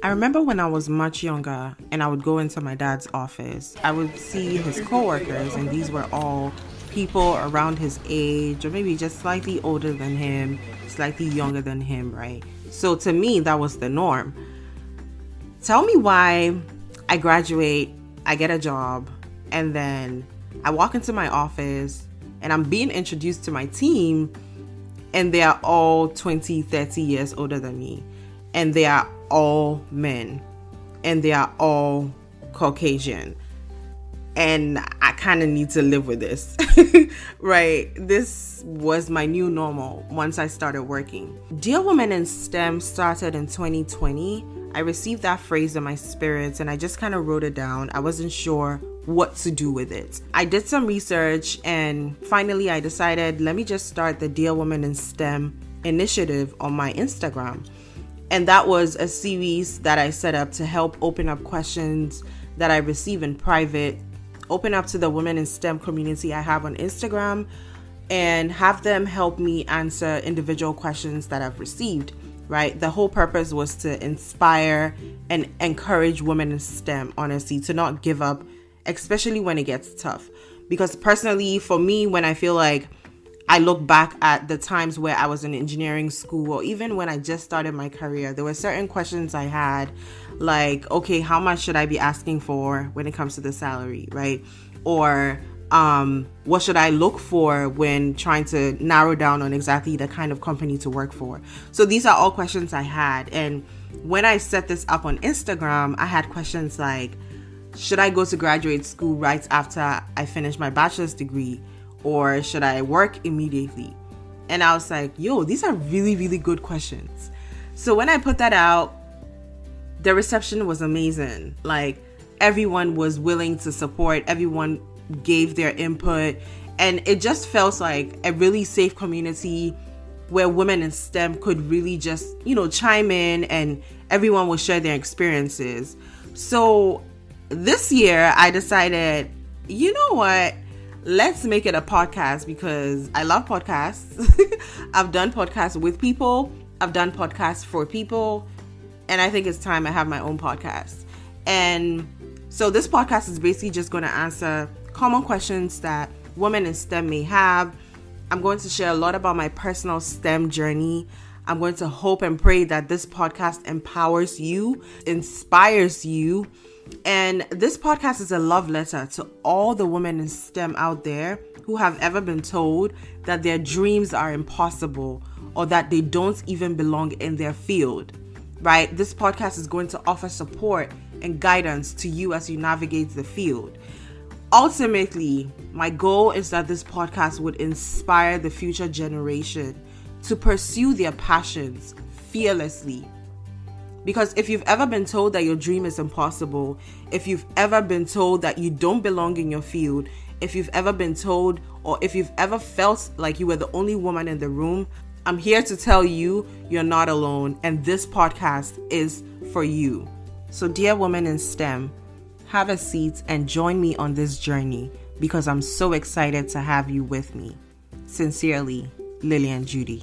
I remember when I was much younger and I would go into my dad's office, I would see his coworkers, and these were all people around his age or maybe just slightly older than him, slightly younger than him, right? So to me, that was the norm. Tell me why I graduate, I get a job, and then I walk into my office and I'm being introduced to my team, and they are all 20, 30 years older than me. And they are all men. And they are all Caucasian. And I kind of need to live with this, right? This was my new normal once I started working. Dear Women in STEM started in 2020. I received that phrase in my spirit and I just kind of wrote it down. I wasn't sure what to do with it. I did some research and finally I decided, let me just start the Dear Women in STEM initiative on my Instagram. And that was a series that I set up to help open up questions that I receive in private, open up to the women in STEM community I have on Instagram, and have them help me answer individual questions that I've received, right? The whole purpose was to inspire and encourage women in STEM, honestly, to not give up, especially when it gets tough. Because personally, for me, when I feel like I look back at the times where I was in engineering school, or even when I just started my career, there were certain questions I had, like, okay, how much should I be asking for when it comes to the salary, right? Or what should I look for when trying to narrow down on exactly the kind of company to work for? So these are all questions I had. And when I set this up on Instagram, I had questions like, should I go to graduate school right after I finish my bachelor's degree? Or should I work immediately? And I was like, yo, these are really, really good questions. So when I put that out, the reception was amazing. Like, everyone was willing to support. Everyone gave their input. And it just felt like a really safe community where women in STEM could really just, chime in and everyone will share their experiences. So this year I decided, you know what? Let's make it a podcast because I love podcasts. I've done podcasts with people. I've done podcasts for people. And I think it's time I have my own podcast. And so this podcast is basically just going to answer common questions that women in STEM may have. I'm going to share a lot about my personal STEM journey. I'm going to hope and pray that this podcast empowers you, inspires you. And this podcast is a love letter to all the women in STEM out there who have ever been told that their dreams are impossible or that they don't even belong in their field, right? This podcast is going to offer support and guidance to you as you navigate the field. Ultimately, my goal is that this podcast would inspire the future generation to pursue their passions fearlessly. Because if you've ever been told that your dream is impossible, if you've ever been told that you don't belong in your field, if you've ever been told or if you've ever felt like you were the only woman in the room, I'm here to tell you you're not alone, and this podcast is for you. So dear women in STEM, have a seat and join me on this journey because I'm so excited to have you with me. Sincerely, Lillian Judy.